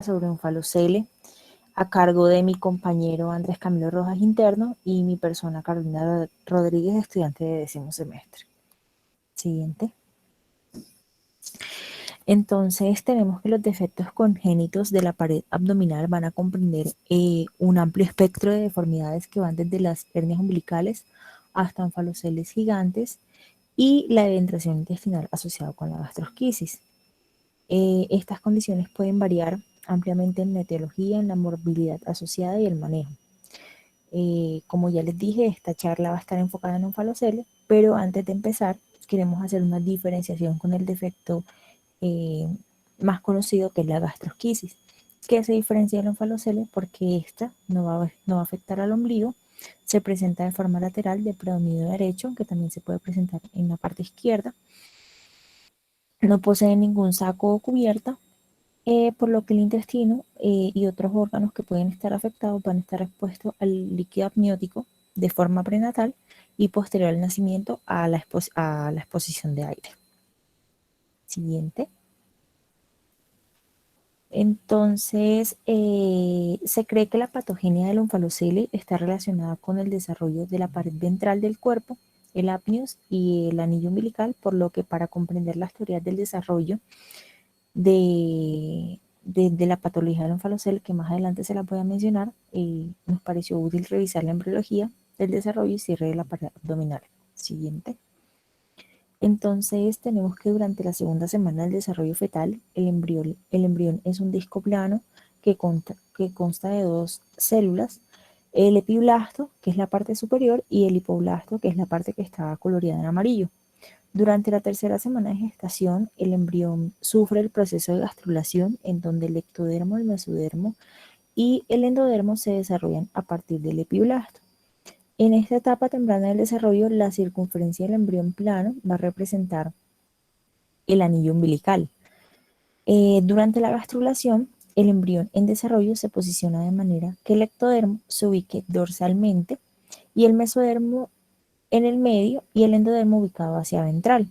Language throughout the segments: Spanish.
sobre un falocele a cargo de mi compañero Andrés Camilo Rojas, interno, y mi persona Carolina Rodríguez, estudiante de 10º semestre. Siguiente. Entonces tenemos que los defectos congénitos de la pared abdominal van a comprender un amplio espectro de deformidades que van desde las hernias umbilicales hasta faloceles gigantes y la eventración intestinal asociada con la gastrosquisis. Estas condiciones pueden variar ampliamente en la etiología, en la morbilidad asociada y el manejo. Como ya les dije, esta charla va a estar enfocada en un falocele, pero antes de empezar queremos hacer una diferenciación con el defecto eh, más conocido, que es la gastrosquisis, que se diferencia del onfalocele porque esta no va a afectar al ombligo, se presenta de forma lateral de predominio derecho, que también se puede presentar en la parte izquierda, no posee ningún saco o cubierta, por lo que el intestino y otros órganos que pueden estar afectados van a estar expuestos al líquido amniótico de forma prenatal y posterior al nacimiento a la exposición de aire. Siguiente. Entonces, se cree que la patogenia del onfalocele está relacionada con el desarrollo de la pared ventral del cuerpo, el apneus y el anillo umbilical, por lo que para comprender las teorías del desarrollo de la patología del onfalocele, que más adelante se la voy a mencionar, nos pareció útil revisar la embriología del desarrollo y cierre de la pared abdominal. Siguiente. Entonces tenemos que durante la segunda semana del desarrollo fetal, el embrión es un disco plano que consta de dos células, el epiblasto, que es la parte superior, y el hipoblasto, que es la parte que está coloreada en amarillo. Durante la tercera semana de gestación, el embrión sufre el proceso de gastrulación, en donde el ectodermo, el mesodermo y el endodermo se desarrollan a partir del epiblasto. En esta etapa temprana del desarrollo, la circunferencia del embrión plano va a representar el anillo umbilical. Durante la gastrulación, el embrión en desarrollo se posiciona de manera que el ectodermo se ubique dorsalmente y el mesodermo en el medio y el endodermo ubicado hacia ventral.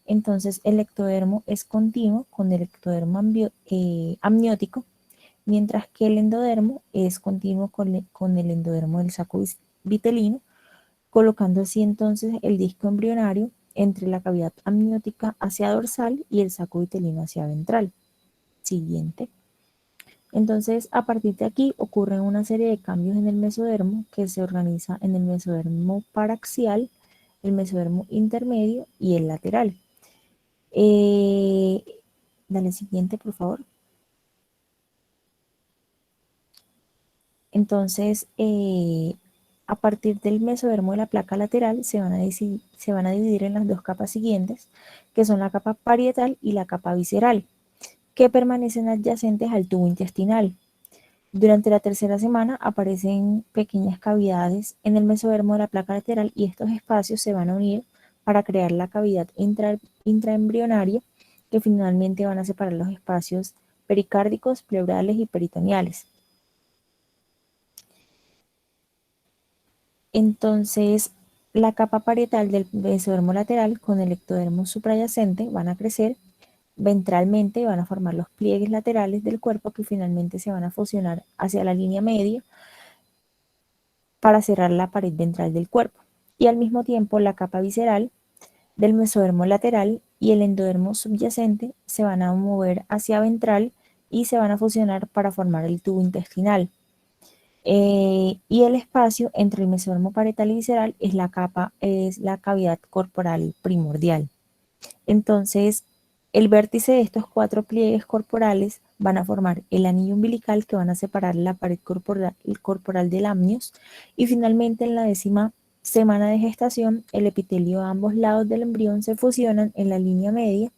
Entonces, el ectodermo es continuo con el ectodermo amniótico, mientras que el endodermo es continuo con el endodermo del saco vitelino, colocando así entonces el disco embrionario entre la cavidad amniótica hacia dorsal y el saco vitelino hacia ventral. Siguiente. Entonces, a partir de aquí ocurren una serie de cambios en el mesodermo que se organiza en el mesodermo paraxial, el mesodermo intermedio y el lateral. Dale siguiente, por favor. Entonces, a partir del mesodermo de la placa lateral se van a dividir en las dos capas siguientes, que son la capa parietal y la capa visceral, que permanecen adyacentes al tubo intestinal. Durante la tercera semana aparecen pequeñas cavidades en el mesodermo de la placa lateral y estos espacios se van a unir para crear la cavidad intraembrionaria, que finalmente van a separar los espacios pericárdicos, pleurales y peritoneales. Entonces, la capa parietal del mesodermo lateral con el ectodermo suprayacente van a crecer ventralmente, van a formar los pliegues laterales del cuerpo que finalmente se van a fusionar hacia la línea media para cerrar la pared ventral del cuerpo. Y al mismo tiempo, la capa visceral del mesodermo lateral y el endodermo subyacente se van a mover hacia ventral y se van a fusionar para formar el tubo intestinal. Y el espacio entre el mesodermo parietal y visceral es la cavidad corporal primordial. Entonces, el vértice de estos cuatro pliegues corporales van a formar el anillo umbilical, que van a separar la pared corporal del amnios, y finalmente en la 10ª semana de gestación, el epitelio a ambos lados del embrión se fusionan en la línea media,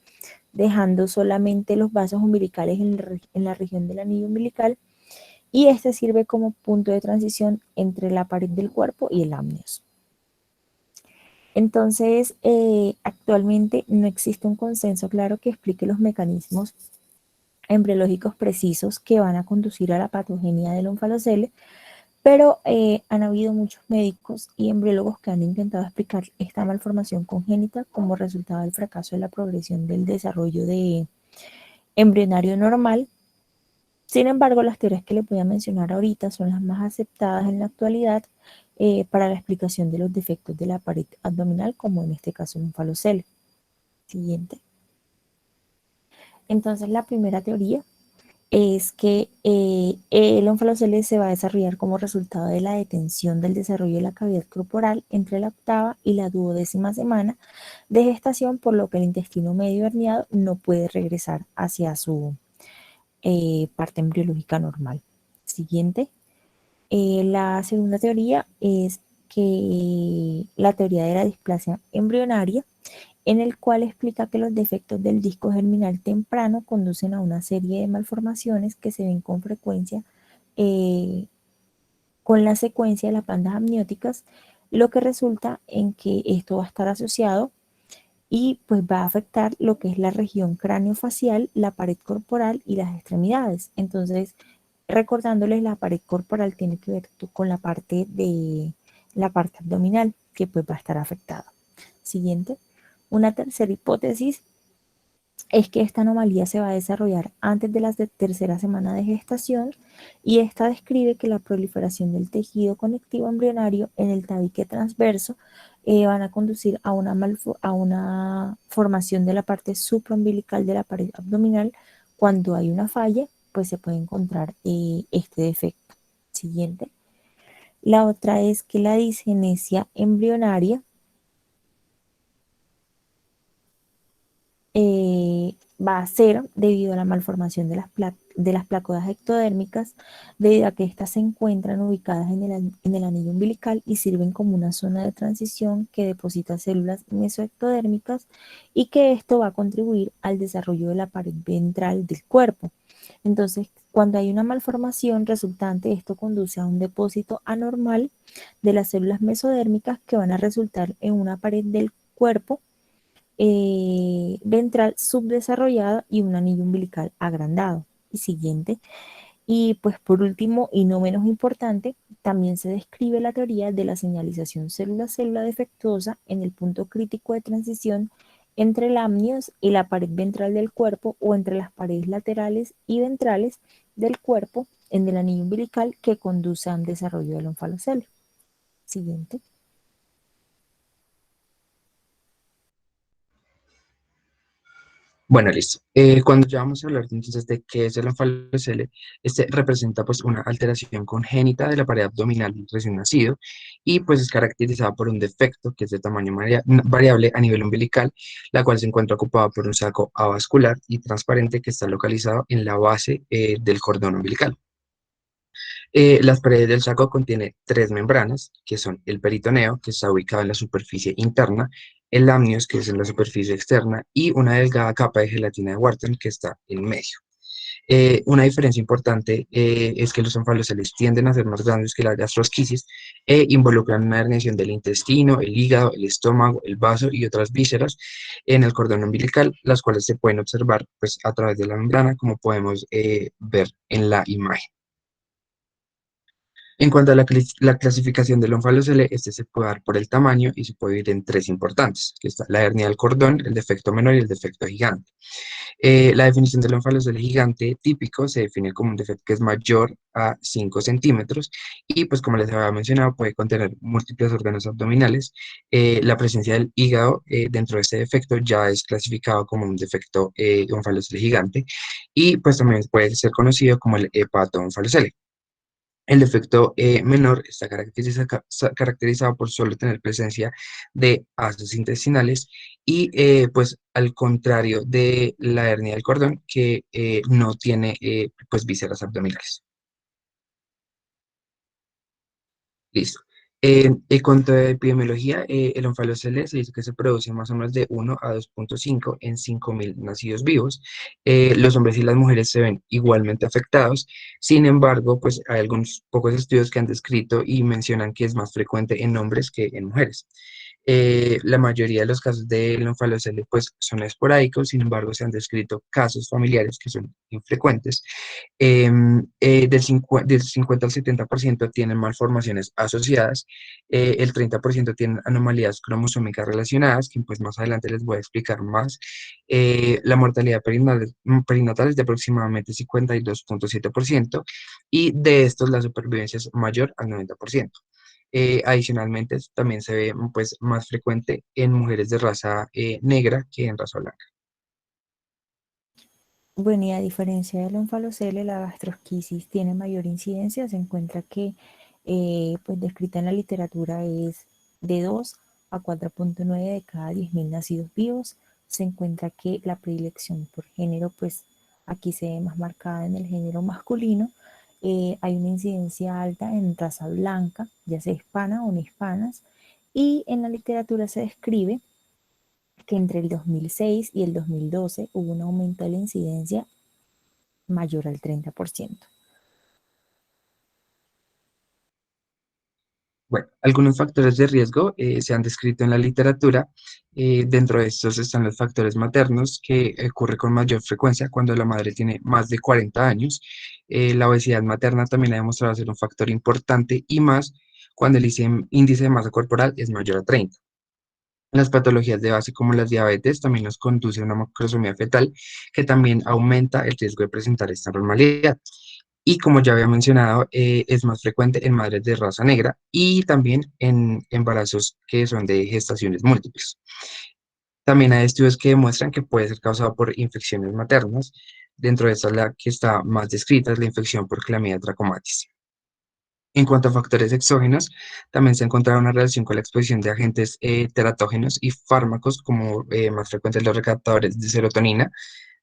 dejando solamente los vasos umbilicales en la región del anillo umbilical, y este sirve como punto de transición entre la pared del cuerpo y el amnios. Entonces, actualmente no existe un consenso claro que explique los mecanismos embriológicos precisos que van a conducir a la patogenia del onfalocele, pero han habido muchos médicos y embriólogos que han intentado explicar esta malformación congénita como resultado del fracaso de la progresión del desarrollo embrionario normal, Sin embargo, las teorías que les voy a mencionar ahorita son las más aceptadas en la actualidad para la explicación de los defectos de la pared abdominal, como en este caso en un falocele. Siguiente. Entonces, la primera teoría es que el onfalocele se va a desarrollar como resultado de la detención del desarrollo de la cavidad corporal entre la octava y la duodécima semana de gestación, por lo que el intestino medio herniado no puede regresar hacia su parte embriológica normal. Siguiente. La segunda teoría es que la teoría de la displasia embrionaria, en el cual explica que los defectos del disco germinal temprano conducen a una serie de malformaciones que se ven con frecuencia eh, con la secuencia de las bandas amnióticas, lo que resulta en que esto va a estar asociado y pues va a afectar lo que es la región craneofacial, la pared corporal y las extremidades. Entonces, recordándoles, la pared corporal tiene que ver con la parte abdominal, que pues va a estar afectada. Siguiente. Una tercera hipótesis es que esta anomalía se va a desarrollar antes de la tercera semana de gestación, y esta describe que la proliferación del tejido conectivo embrionario en el tabique transverso van a conducir a una formación de la parte supraumbilical de la pared abdominal. Cuando hay una falla, pues se puede encontrar este defecto. Siguiente. La otra es que la disgenesia embrionaria va a ser debido a la malformación de las placodas ectodérmicas, debido a que éstas se encuentran ubicadas en el anillo umbilical y sirven como una zona de transición que deposita células mesoectodérmicas, y que esto va a contribuir al desarrollo de la pared ventral del cuerpo. Entonces, cuando hay una malformación resultante, esto conduce a un depósito anormal de las células mesodérmicas, que van a resultar en una pared del cuerpo ventral subdesarrollada y un anillo umbilical agrandado. Y siguiente. Y pues por último, y no menos importante, también se describe la teoría de la señalización célula-célula defectuosa en el punto crítico de transición entre el amnios y la pared ventral del cuerpo, o entre las paredes laterales y ventrales del cuerpo en el anillo umbilical, que conduce a un desarrollo del onfalocele. Siguiente. Bueno, listo. Cuando ya vamos a hablar entonces de qué es el onfalocele, este representa pues una alteración congénita de la pared abdominal del recién nacido, y pues es caracterizada por un defecto que es de tamaño variable a nivel umbilical, la cual se encuentra ocupada por un saco avascular y transparente que está localizado en la base del cordón umbilical. Las paredes del saco contienen tres membranas, que son el peritoneo, que está ubicado en la superficie interna, el amnios, que es en la superficie externa, y una delgada capa de gelatina de Wharton, que está en medio. Una diferencia importante es que los onfaloceles tienden a ser más grandes que la gastrosquisis e involucran una herniación del intestino, el hígado, el estómago, el vaso y otras vísceras en el cordón umbilical, las cuales se pueden observar pues, a través de la membrana, como podemos ver en la imagen. En cuanto a la clasificación del onfalocele, este se puede dar por el tamaño y se puede dividir en tres importantes, que está la hernia del cordón, el defecto menor y el defecto gigante. La definición del onfalocele gigante típico se define como un defecto que es mayor a 5 centímetros y, pues como les había mencionado, puede contener múltiples órganos abdominales. La presencia del hígado dentro de este defecto ya es clasificado como un defecto onfalocele gigante, y pues también puede ser conocido como el hepatoonfalocele. El defecto menor está caracterizado por solo tener presencia de ácidos intestinales y, pues, al contrario de la hernia del cordón, que no tiene, pues, vísceras abdominales. Listo. En cuanto a epidemiología, el onfalocele se dice que se produce más o menos de 1 a 2,5 en 5.000 nacidos vivos. Los hombres y las mujeres se ven igualmente afectados. Sin embargo, pues hay algunos pocos estudios que han descrito y mencionan que es más frecuente en hombres que en mujeres. La mayoría de los casos de lenfalocele pues son esporádicos, sin embargo se han descrito casos familiares que son infrecuentes. Del 50 al 70% tienen malformaciones asociadas, el 30% tienen anomalías cromosómicas relacionadas, que pues más adelante les voy a explicar más. La mortalidad perinatal es de aproximadamente 52,7% y de estos la supervivencia es mayor al 90%. Adicionalmente, también se ve pues, más frecuente en mujeres de raza negra que en raza blanca. Bueno, y a diferencia del onfalocele, la gastrosquisis tiene mayor incidencia. Se encuentra que, pues descrita en la literatura, es de 2 a 4,9 de cada 10.000 nacidos vivos. Se encuentra que la predilección por género, pues aquí se ve más marcada en el género masculino. Hay una incidencia alta en raza blanca, ya sea hispana o no hispanas. Y en la literatura se describe que entre el 2006 y el 2012 hubo un aumento de la incidencia mayor al 30%. Bueno, algunos factores de riesgo se han descrito en la literatura. Dentro de estos están los factores maternos, que ocurre con mayor frecuencia cuando la madre tiene más de 40 años. La obesidad materna también ha demostrado ser un factor importante y más cuando el índice de masa corporal es mayor a 30. Las patologías de base como las diabetes también nos conduce a una macrosomía fetal que también aumenta el riesgo de presentar esta anormalidad. Y como ya había mencionado, es más frecuente en madres de raza negra y también en embarazos que son de gestaciones múltiples. También hay estudios que demuestran que puede ser causado por infecciones maternas. Dentro de esta, la que está más descrita es la infección por Clamidia trachomatis. En cuanto a factores exógenos, también se ha encontrado una relación con la exposición de agentes teratógenos y fármacos como más frecuentes los recaptadores de serotonina.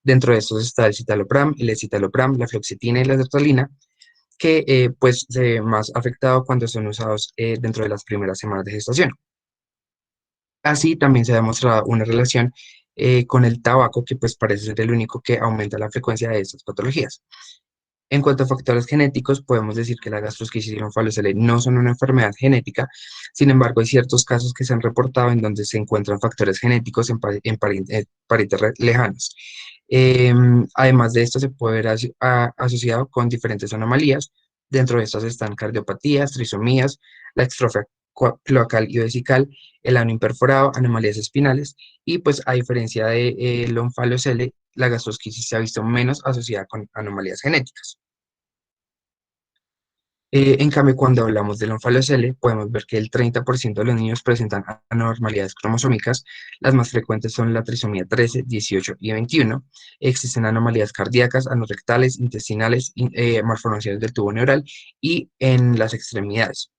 Dentro de estos está el citalopram, el escitalopram, la fluoxetina y la sertralina, que pues se ve más afectado cuando son usados dentro de las primeras semanas de gestación. Así también se ha demostrado una relación con el tabaco, que pues parece ser el único que aumenta la frecuencia de estas patologías. En cuanto a factores genéticos, podemos decir que la gastrosquisis y el onfalocele no son una enfermedad genética. Sin embargo, hay ciertos casos que se han reportado en donde se encuentran factores genéticos en parientes lejanos. Además de esto, se puede ver asociado con diferentes anomalías. Dentro de estas están cardiopatías, trisomías, la extrofia cloacal y vesical, el ano imperforado, anomalías espinales, y pues a diferencia de el onfalocele, la gastrosquisis se ha visto menos asociada con anomalías genéticas. En cambio, cuando hablamos del onfalocele, podemos ver que el 30% de los niños presentan anormalidades cromosómicas. Las más frecuentes son la trisomía 13, 18 y 21. Existen anomalías cardíacas, anorrectales, intestinales, malformaciones del tubo neural y en las extremidades.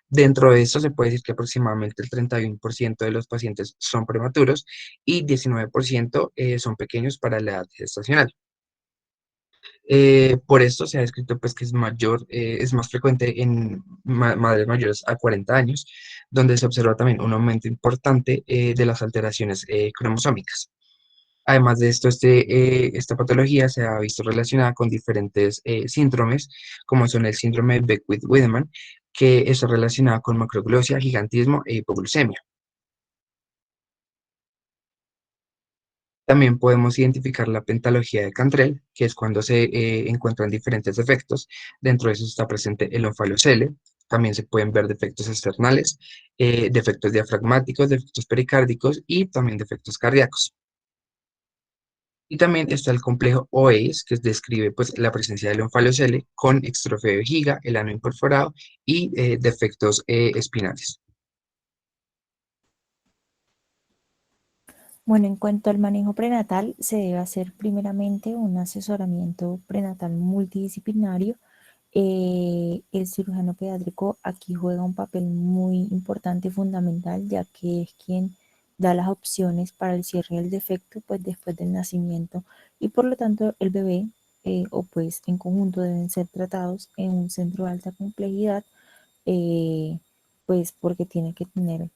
Dentro de esto se puede decir que aproximadamente el 31% de los pacientes son prematuros y 19% son pequeños para la edad gestacional. Por esto se ha descrito pues, que es mayor, es más frecuente en madres mayores a 40 años, donde se observa también un aumento importante de las alteraciones cromosómicas. Además de esto, esta patología se ha visto relacionada con diferentes síndromes, como son el síndrome de Beckwith-Wiedemann, que está relacionada con macroglosia, gigantismo e hipoglucemia. También podemos identificar la pentalogía de Cantrell, que es cuando se encuentran diferentes defectos. Dentro de eso está presente el onfalocele. También se pueden ver defectos externales, defectos diafragmáticos, defectos pericárdicos y también defectos cardíacos. Y también está el complejo OACE, que describe pues, la presencia del onfalocele con extrofia de vejiga, el ano incorporado y defectos espinales. Bueno, en cuanto al manejo prenatal, se debe hacer primeramente un asesoramiento prenatal multidisciplinario. El cirujano pediátrico aquí juega un papel muy importante y fundamental, ya que es quien da las opciones para el cierre del defecto pues después del nacimiento, y por lo tanto el bebé o pues en conjunto deben ser tratados en un centro de alta complejidad, eh, pues porque tiene que tener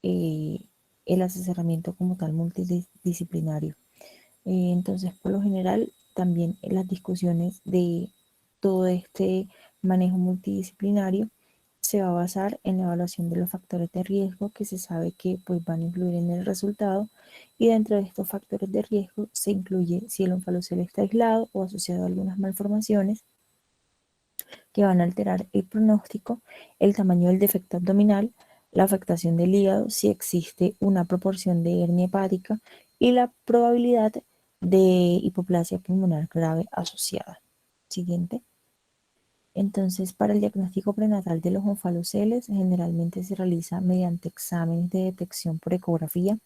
eh, el asesoramiento como tal multidisciplinario. Entonces, por lo general, también en las discusiones de todo este manejo multidisciplinario se va a basar en la evaluación de los factores de riesgo que se sabe que pues, van a influir en el resultado, y dentro de estos factores de riesgo se incluye si el onfalocele está aislado o asociado a algunas malformaciones que van a alterar el pronóstico, el tamaño del defecto abdominal, la afectación del hígado, si existe una proporción de hernia hepática y la probabilidad de hipoplasia pulmonar grave asociada. Siguiente. Entonces, para el diagnóstico prenatal de los onfaloceles, generalmente se realiza mediante exámenes de detección por ecografía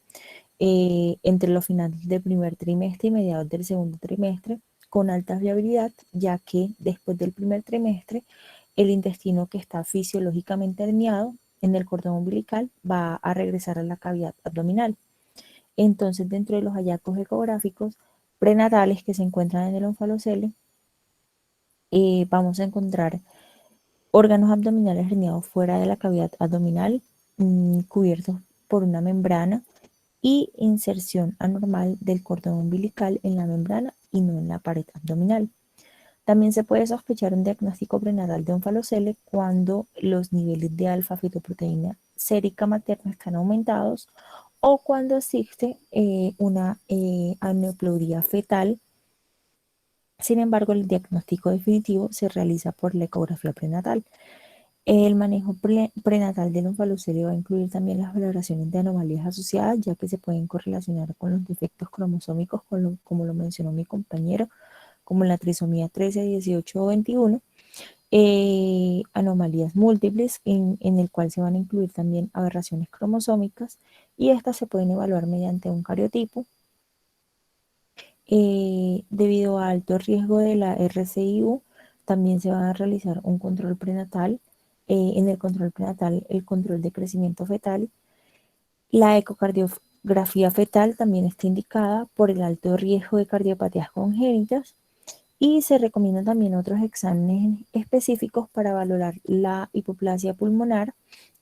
entre los finales del primer trimestre y mediados del segundo trimestre, con alta fiabilidad, ya que después del primer trimestre, el intestino que está fisiológicamente herniado en el cordón umbilical va a regresar a la cavidad abdominal. Entonces, dentro de los hallazgos ecográficos prenatales que se encuentran en el onfalocele, vamos a encontrar órganos abdominales herniados fuera de la cavidad abdominal, cubiertos por una membrana, y inserción anormal del cordón umbilical en la membrana y no en la pared abdominal. También se puede sospechar un diagnóstico prenatal de onfalocele cuando los niveles de alfa-fetoproteína sérica materna están aumentados o cuando existe una aneuploidía fetal. Sin embargo, el diagnóstico definitivo se realiza por la ecografía prenatal. El manejo prenatal del onfalocele va a incluir también las valoraciones de anomalías asociadas, ya que se pueden correlacionar con los defectos cromosómicos, como lo mencionó mi compañero, como la trisomía 13, 18 o 21, anomalías múltiples en el cual se van a incluir también aberraciones cromosómicas, y estas se pueden evaluar mediante un cariotipo. Debido a alto riesgo de la RCIU, también se va a realizar un control prenatal. En el control prenatal, el control de crecimiento fetal. La ecocardiografía fetal también está indicada por el alto riesgo de cardiopatías congénitas, y se recomiendan también otros exámenes específicos para valorar la hipoplasia pulmonar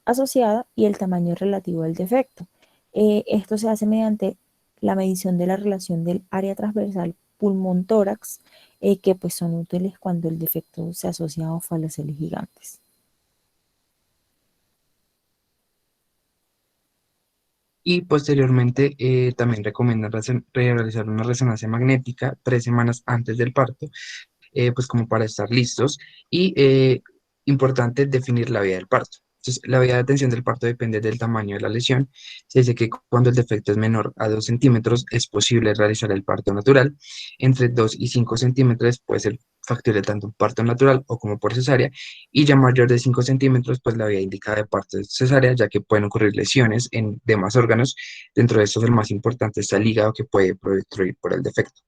asociada y el tamaño relativo del defecto. Esto se hace mediante la medición de la relación del área transversal pulmón-tórax, que pues son útiles cuando el defecto se asocia a onfaloceles gigantes. Y posteriormente también recomiendan realizar una resonancia magnética 3 semanas antes del parto, pues como para estar listos. Y importante definir la vía del parto. Entonces, la vía de atención del parto depende del tamaño de la lesión. Se dice que cuando el defecto es menor a 2 centímetros es posible realizar el parto natural. Entre 2 y 5 centímetros puede ser factible tanto un parto natural o como por cesárea. Y ya mayor de 5 centímetros, pues la vía indicada de parto es cesárea, ya que pueden ocurrir lesiones en demás órganos. Dentro de estos, el más importante está el hígado, que puede prostruir por el defecto.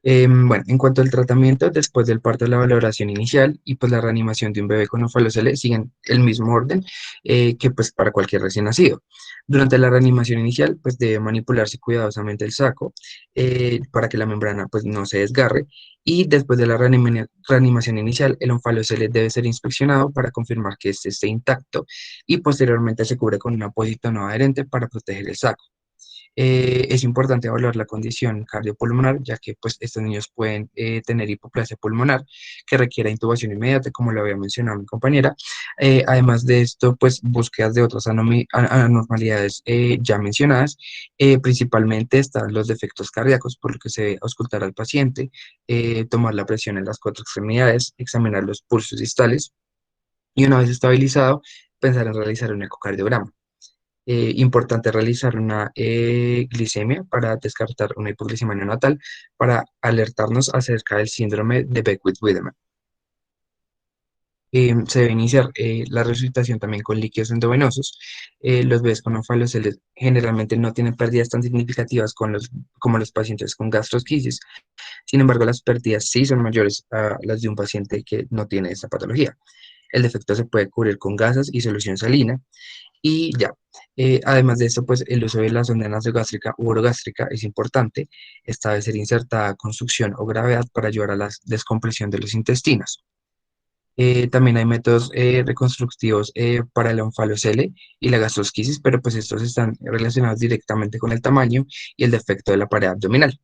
Bueno, en cuanto al tratamiento, después del parto, la valoración inicial y pues la reanimación de un bebé con onfalocele siguen el mismo orden que pues para cualquier recién nacido. Durante la reanimación inicial, pues debe manipularse cuidadosamente el saco para que la membrana pues no se desgarre, y después de la reanimación inicial, el onfalocele debe ser inspeccionado para confirmar que este esté intacto, y posteriormente se cubre con un apósito no adherente para proteger el saco. Es importante evaluar la condición cardiopulmonar, ya que pues, estos niños pueden tener hipoplasia pulmonar que requiera intubación inmediata, como lo había mencionado mi compañera. Además de esto, pues búsquedas de otras anormalidades ya mencionadas. Principalmente están los defectos cardíacos, por lo que se debe auscultar al paciente, tomar la presión en las 4 extremidades, examinar los pulsos distales, y una vez estabilizado, pensar en realizar un ecocardiograma. Importante realizar una glicemia para descartar una hipoglicemia neonatal, para alertarnos acerca del síndrome de Beckwith-Wiedemann. Se debe iniciar la resucitación también con líquidos endovenosos. Los bebés con onfaloceles generalmente no tienen pérdidas tan significativas como los pacientes con gastrosquisis. Sin embargo, las pérdidas sí son mayores a las de un paciente que no tiene esta patología. El defecto se puede cubrir con gasas y solución salina. Y ya, además de esto, pues el uso de la sonda nasogástrica u orogástrica es importante. Esta debe ser insertada con succión o gravedad para ayudar a la descompresión de los intestinos. También hay métodos reconstructivos para el onfalocele y la gastrosquisis, pero pues estos están relacionados directamente con el tamaño y el defecto de la pared abdominal.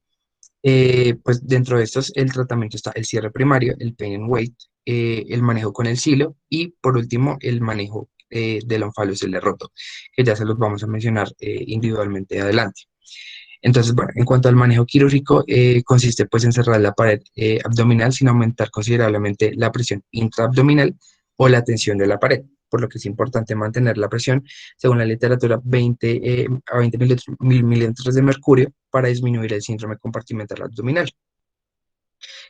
Pues dentro de estos, el tratamiento está el cierre primario, el pain and weight, el manejo con el silo y por último el manejo del onfalocele roto, que ya se los vamos a mencionar individualmente adelante. Entonces, bueno, en cuanto al manejo quirúrgico, consiste pues en cerrar la pared abdominal sin aumentar considerablemente la presión intraabdominal o la tensión de la pared, por lo que es importante mantener la presión, según la literatura, 20 a 20 milímetros de mercurio para disminuir el síndrome compartimental abdominal,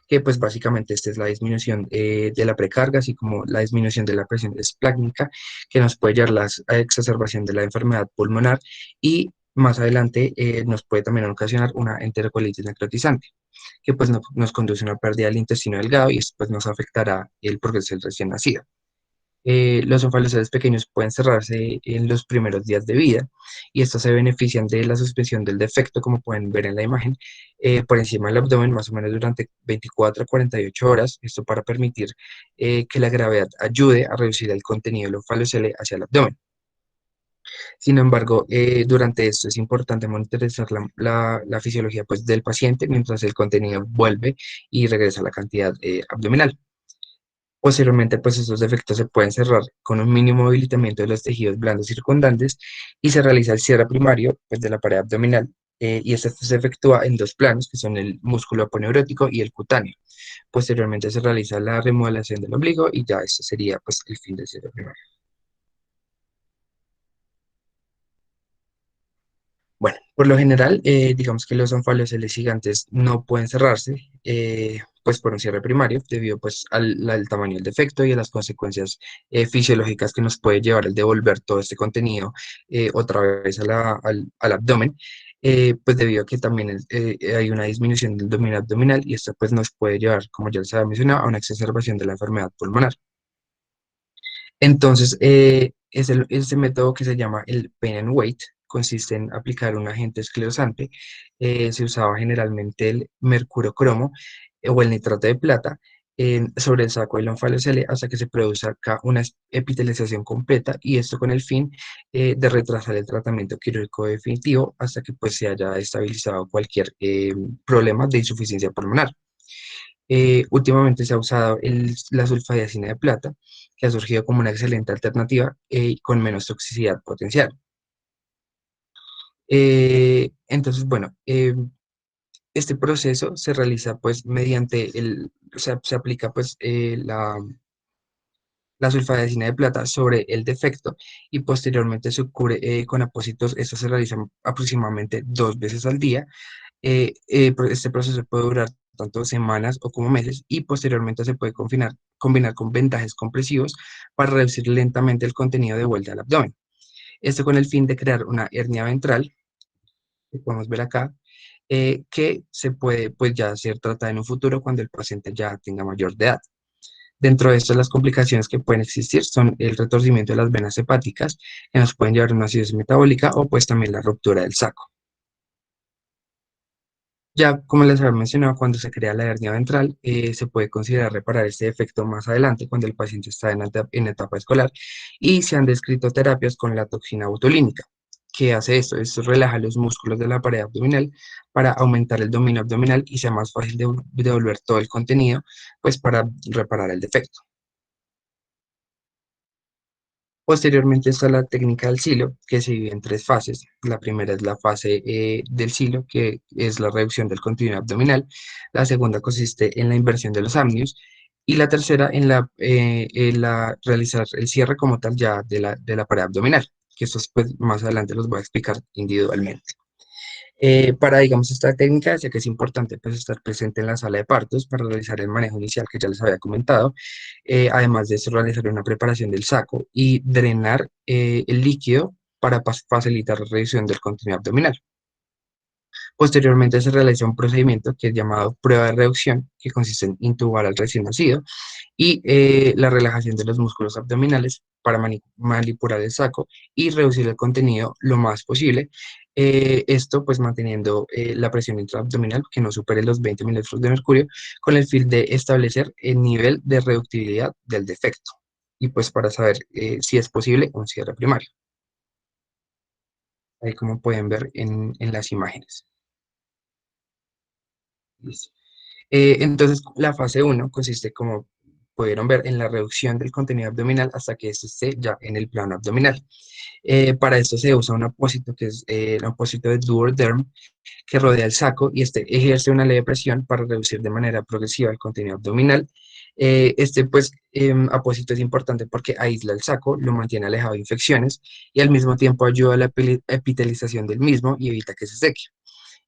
que pues básicamente esta es la disminución de la precarga, así como la disminución de la presión esplácnica, que nos puede llevar a la exacerbación de la enfermedad pulmonar y más adelante nos puede también ocasionar una enterocolitis necrotizante, que pues nos conduce a una pérdida del intestino delgado y esto pues nos afectará el progreso del recién nacido. Los onfaloceles pequeños pueden cerrarse en los primeros días de vida y estos se benefician de la suspensión del defecto, como pueden ver en la imagen, por encima del abdomen, más o menos durante 24 a 48 horas, esto para permitir que la gravedad ayude a reducir el contenido del onfalocele hacia el abdomen. Sin embargo, durante esto es importante monitorizar la fisiología pues, del paciente mientras el contenido vuelve y regresa a la cantidad abdominal. Posteriormente, pues estos defectos se pueden cerrar con un mínimo debilitamiento de los tejidos blandos circundantes y se realiza el cierre primario pues, de la pared abdominal. Y esto se efectúa en dos planos, que son el músculo aponeurótico y el cutáneo. Posteriormente se realiza la remodelación del ombligo y ya esto sería pues el fin del cierre primario. Bueno, por lo general, digamos que los onfaloceles gigantes no pueden cerrarse, pues por un cierre primario, debido pues al tamaño del defecto y a las consecuencias fisiológicas que nos puede llevar el devolver todo este contenido otra vez al abdomen, pues debido a que también hay una disminución del dominio abdominal y esto pues nos puede llevar, como ya les había mencionado, a una exacerbación de la enfermedad pulmonar. Entonces, ese método que se llama el pain and weight consiste en aplicar un agente esclerosante. Se usaba generalmente el mercurio cromo o el nitrato de plata sobre el saco del onfalocele hasta que se produzca una epitelización completa y esto con el fin de retrasar el tratamiento quirúrgico definitivo hasta que pues, se haya estabilizado cualquier problema de insuficiencia pulmonar. Últimamente se ha usado la sulfadiazina de plata, que ha surgido como una excelente alternativa con menos toxicidad potencial. Entonces, bueno, este proceso se realiza pues mediante se aplica pues la sulfadiazina de plata sobre el defecto y posteriormente se cubre con apósitos. Esto se realiza aproximadamente 2 veces al día. Este proceso puede durar tanto semanas o como meses y posteriormente se puede combinar con vendajes compresivos para reducir lentamente el contenido de vuelta al abdomen. Esto con el fin de crear una hernia ventral, que podemos ver acá, que se puede pues ya ser tratada en un futuro cuando el paciente ya tenga mayor de edad. Dentro de estas, las complicaciones que pueden existir son el retorcimiento de las venas hepáticas, que nos pueden llevar a una acidosis metabólica o pues también la ruptura del saco. Ya, como les había mencionado, cuando se crea la hernia ventral, se puede considerar reparar este defecto más adelante cuando el paciente está en etapa escolar y se han descrito terapias con la toxina botulínica. ¿Qué hace esto? Esto relaja los músculos de la pared abdominal para aumentar el dominio abdominal y sea más fácil de devolver todo el contenido, pues para reparar el defecto. Posteriormente está la técnica del silo, que se divide en tres fases. La primera es la fase del silo, que es la reducción del contenido abdominal. La segunda consiste en la inversión de los amnios. Y la tercera en la realizar el cierre como tal ya de la pared abdominal, que estos pues, más adelante los voy a explicar individualmente. Para, digamos, esta técnica, ya que es importante pues, estar presente en la sala de partos para realizar el manejo inicial que ya les había comentado. Además de eso, realizar una preparación del saco y drenar el líquido para facilitar la reducción del contenido abdominal. Posteriormente se realiza un procedimiento que es llamado prueba de reducción, que consiste en intubar al recién nacido y la relajación de los músculos abdominales para manipular el saco y reducir el contenido lo más posible. Esto pues manteniendo la presión intraabdominal que no supere los 20 milímetros de mercurio con el fin de establecer el nivel de reductibilidad del defecto y pues para saber si es posible un cierre primario. Ahí como pueden ver en las imágenes. Listo. Entonces, la fase uno consiste como pudieron ver, en la reducción del contenido abdominal hasta que éste esté ya en el plano abdominal. Para esto se usa un apósito que es el apósito de Duoderm, que rodea el saco y este ejerce una leve presión para reducir de manera progresiva el contenido abdominal. Apósito es importante porque aísla el saco, lo mantiene alejado de infecciones y al mismo tiempo ayuda a la epitelización del mismo y evita que se seque.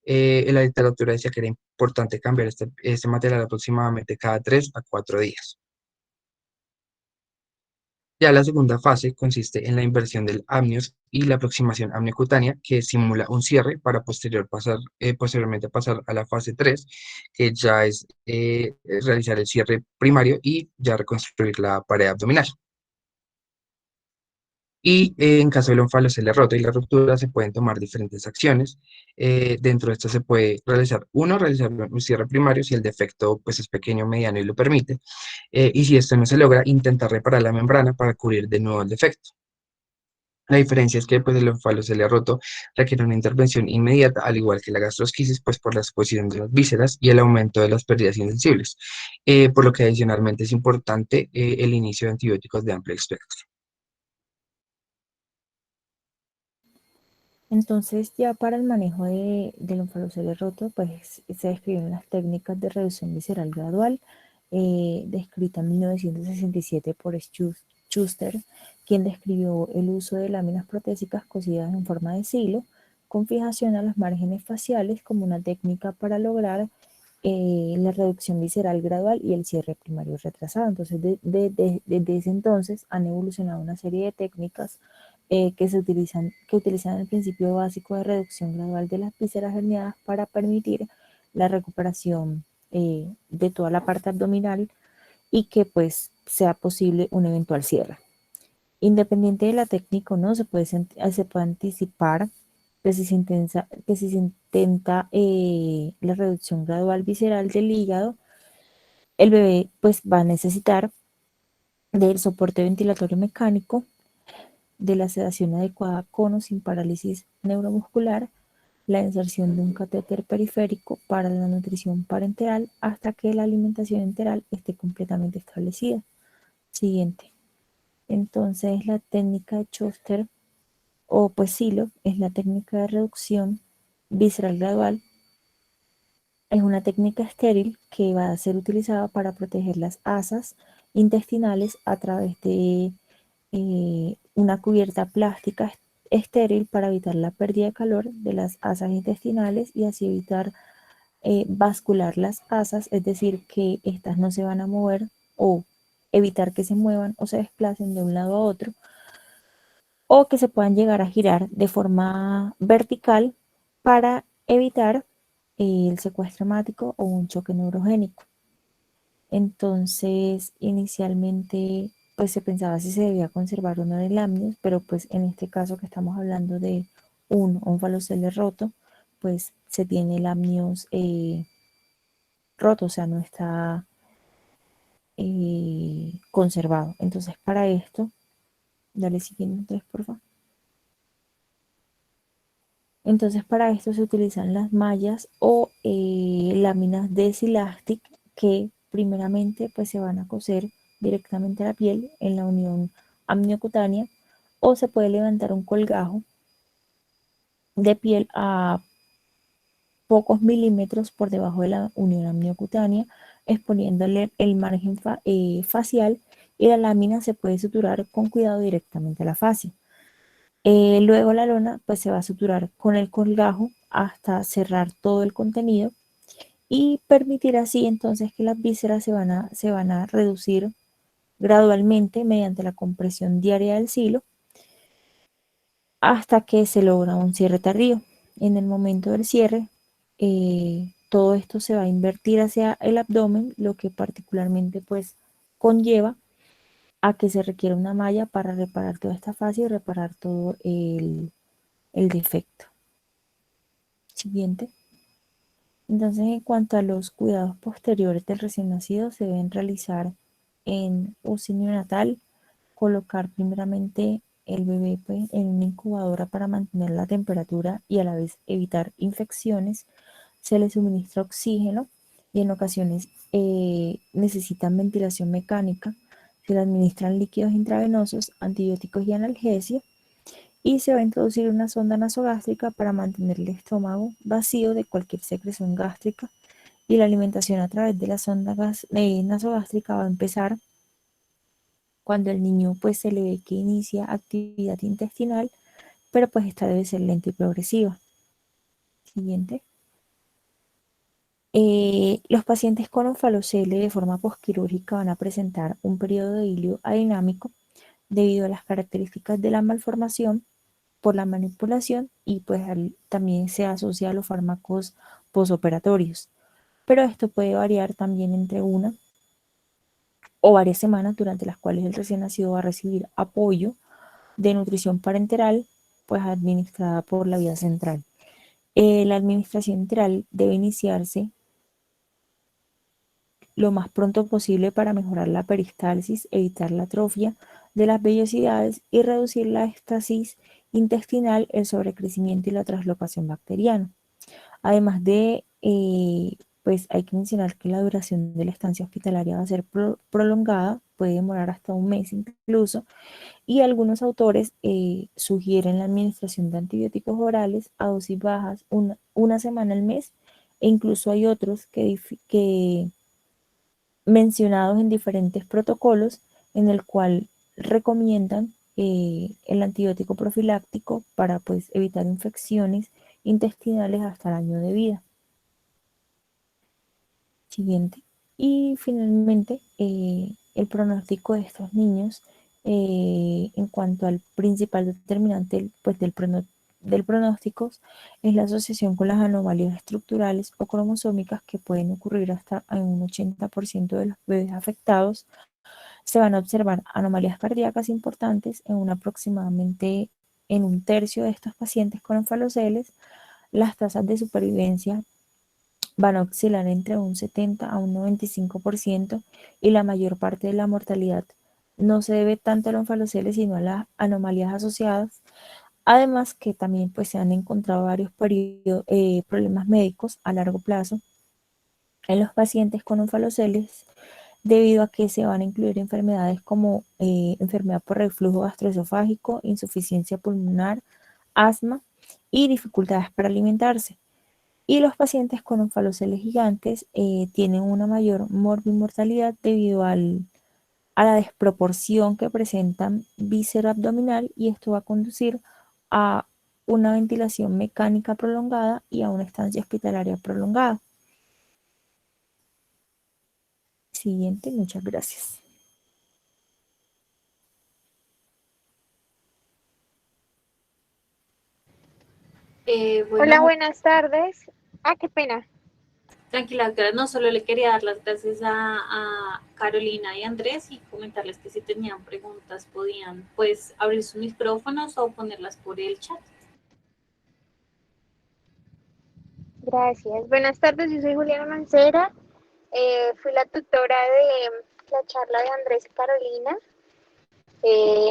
En la literatura decía que era importante cambiar este material aproximadamente cada 3 a 4 días. Ya la segunda fase consiste en la inversión del amnios y la aproximación amniocutánea, que simula un cierre para posteriormente pasar a la fase 3, que ya es realizar el cierre primario y ya reconstruir la pared abdominal. Y en caso del ónfalo roto y la ruptura, se pueden tomar diferentes acciones. Dentro de esto se puede realizar un cierre primario si el defecto pues, es pequeño, mediano y lo permite. Y si esto no se logra, intentar reparar la membrana para cubrir de nuevo el defecto. La diferencia es que pues, el roto requiere una intervención inmediata, al igual que la gastrosquisis, pues por la exposición de las vísceras y el aumento de las pérdidas insensibles, por lo que adicionalmente es importante el inicio de antibióticos de amplio espectro. Entonces, ya para el manejo del onfalocele roto, pues se describen las técnicas de reducción visceral gradual, descrita en 1967 por Schuster, quien describió el uso de láminas protésicas cosidas en forma de silo, con fijación a los márgenes faciales como una técnica para lograr la reducción visceral gradual y el cierre primario retrasado. Entonces, desde ese entonces han evolucionado una serie de técnicas que utilizan el principio básico de reducción gradual de las vísceras herniadas para permitir la recuperación de toda la parte abdominal y que pues sea posible un eventual cierre. Independiente de la técnica o no, se puede anticipar que si se intenta la reducción gradual visceral del hígado, el bebé pues va a necesitar del soporte ventilatorio mecánico, de la sedación adecuada con o sin parálisis neuromuscular, la inserción de un catéter periférico para la nutrición parenteral hasta que la alimentación enteral esté completamente establecida. Siguiente. Entonces, la técnica de Schuster o pues silo es la técnica de reducción visceral gradual. Es una técnica estéril que va a ser utilizada para proteger las asas intestinales a través de una cubierta plástica estéril para evitar la pérdida de calor de las asas intestinales y así evitar bascular las asas, es decir, que estas no se van a mover o evitar que se muevan o se desplacen de un lado a otro o que se puedan llegar a girar de forma vertical para evitar el secuestro hemático o un choque neurogénico. Entonces, inicialmente, pues se pensaba si se debía conservar uno de amnios, pero pues en este caso que estamos hablando de un ónfalocele roto, pues se tiene el amnios roto, o sea, no está conservado. Entonces, para esto, dale siguiente, entonces, por favor. Entonces, para esto se utilizan las mallas o láminas de Silastic que primeramente pues se van a coser directamente a la piel en la unión amniocutánea o se puede levantar un colgajo de piel a pocos milímetros por debajo de la unión amniocutánea, exponiéndole el margen facial y la lámina se puede suturar con cuidado directamente a la fascia. Luego la lona pues se va a suturar con el colgajo hasta cerrar todo el contenido y permitir así entonces que las vísceras se van a reducir gradualmente mediante la compresión diaria del silo hasta que se logra un cierre tardío. En el momento del cierre, todo esto se va a invertir hacia el abdomen, lo que particularmente pues conlleva a que se requiera una malla para reparar toda esta fase y reparar todo el defecto. Siguiente. Entonces, en cuanto a los cuidados posteriores del recién nacido, se deben realizar en UCI neonatal, colocar primeramente el bebé pues, en una incubadora para mantener la temperatura y a la vez evitar infecciones. Se le suministra oxígeno y en ocasiones necesitan ventilación mecánica, se le administran líquidos intravenosos, antibióticos y analgesia, y se va a introducir una sonda nasogástrica para mantener el estómago vacío de cualquier secreción gástrica, y la alimentación a través de la sonda nasogástrica va a empezar cuando el niño pues se le ve que inicia actividad intestinal, pero pues esta debe ser lenta y progresiva. Siguiente. Los pacientes con onfalocele de forma posquirúrgica van a presentar un periodo de hilio adinámico debido a las características de la malformación por la manipulación, y pues también se asocia a los fármacos posoperatorios. Pero esto puede variar también entre una o varias semanas durante las cuales el recién nacido va a recibir apoyo de nutrición parenteral, pues administrada por la vía central. La administración enteral debe iniciarse lo más pronto posible para mejorar la peristalsis, evitar la atrofia de las vellosidades y reducir la éstasis intestinal, el sobrecrecimiento y la translocación bacteriana. Además de, pues hay que mencionar que la duración de la estancia hospitalaria va a ser prolongada, puede demorar hasta un mes incluso, y algunos autores sugieren la administración de antibióticos orales a dosis bajas una semana al mes, e incluso hay otros que mencionados en diferentes protocolos en el cual recomiendan el antibiótico profiláctico para pues evitar infecciones intestinales hasta el año de vida. Siguiente. Y finalmente, el pronóstico de estos niños en cuanto al principal determinante pues, del pronóstico es la asociación con las anomalías estructurales o cromosómicas que pueden ocurrir hasta en un 80% de los bebés afectados. Se van a observar anomalías cardíacas importantes aproximadamente en un tercio de estos pacientes con onfaloceles. Las tasas de supervivencia van a oscilar entre un 70 a un 95%, y la mayor parte de la mortalidad no se debe tanto a los onfaloceles sino a las anomalías asociadas. Además que también pues, se han encontrado varios problemas médicos a largo plazo en los pacientes con onfaloceles, debido a que se van a incluir enfermedades como enfermedad por reflujo gastroesofágico, insuficiencia pulmonar, asma y dificultades para alimentarse. Y los pacientes con onfaloceles gigantes tienen una mayor morbimortalidad debido a la desproporción que presentan visceroabdominal, y esto va a conducir a una ventilación mecánica prolongada y a una estancia hospitalaria prolongada. Siguiente, muchas gracias. Hola, Bueno, buenas tardes. Ah, qué pena. tranquila, doctora, no solo le quería dar las gracias a Carolina y Andrés y comentarles que si tenían preguntas podían pues abrir sus micrófonos o ponerlas por el chat. Gracias. Buenas tardes, yo soy Juliana Mancera. Fui la tutora de la charla de Andrés y Carolina.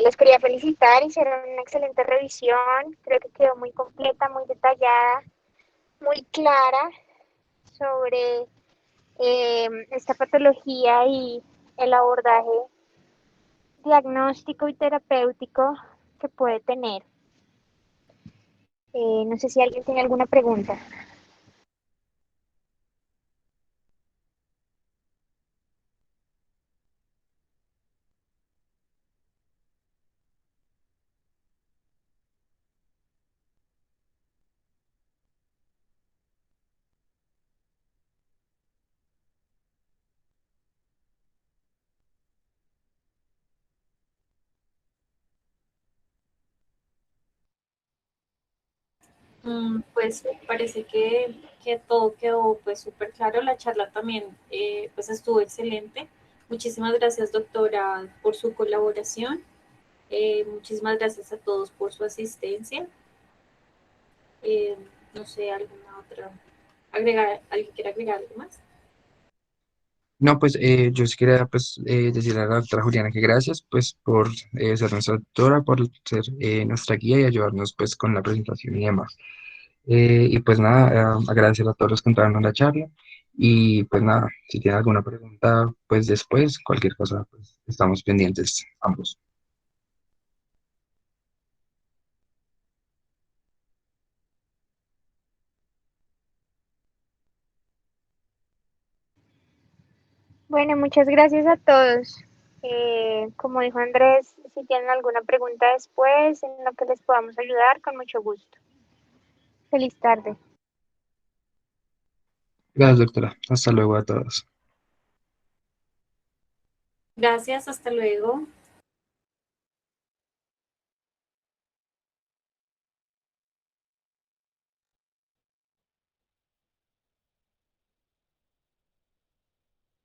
Les quería felicitar, hicieron una excelente revisión. Creo que quedó muy completa, muy detallada, muy clara sobre esta patología y el abordaje diagnóstico y terapéutico que puede tener. No sé si alguien tiene alguna pregunta. Pues parece que todo quedó pues súper claro, la charla también pues estuvo excelente. Muchísimas gracias doctora por su colaboración, muchísimas gracias a todos por su asistencia. Eh, no sé, alguna otra, ¿alguien quiere agregar algo más? No, pues yo sí quería pues, decirle a la doctora Juliana que gracias pues por ser nuestra doctora, por ser nuestra guía y ayudarnos pues con la presentación y demás. Y pues nada, agradecer a todos los que entraron en la charla Y pues nada, si tienen alguna pregunta, pues después, cualquier cosa, pues estamos pendientes ambos. Bueno, muchas gracias a todos. Como dijo Andrés, si tienen alguna pregunta después en lo que les podamos ayudar, con mucho gusto. Feliz tarde. Gracias, doctora. Hasta luego a todos. Gracias, hasta luego.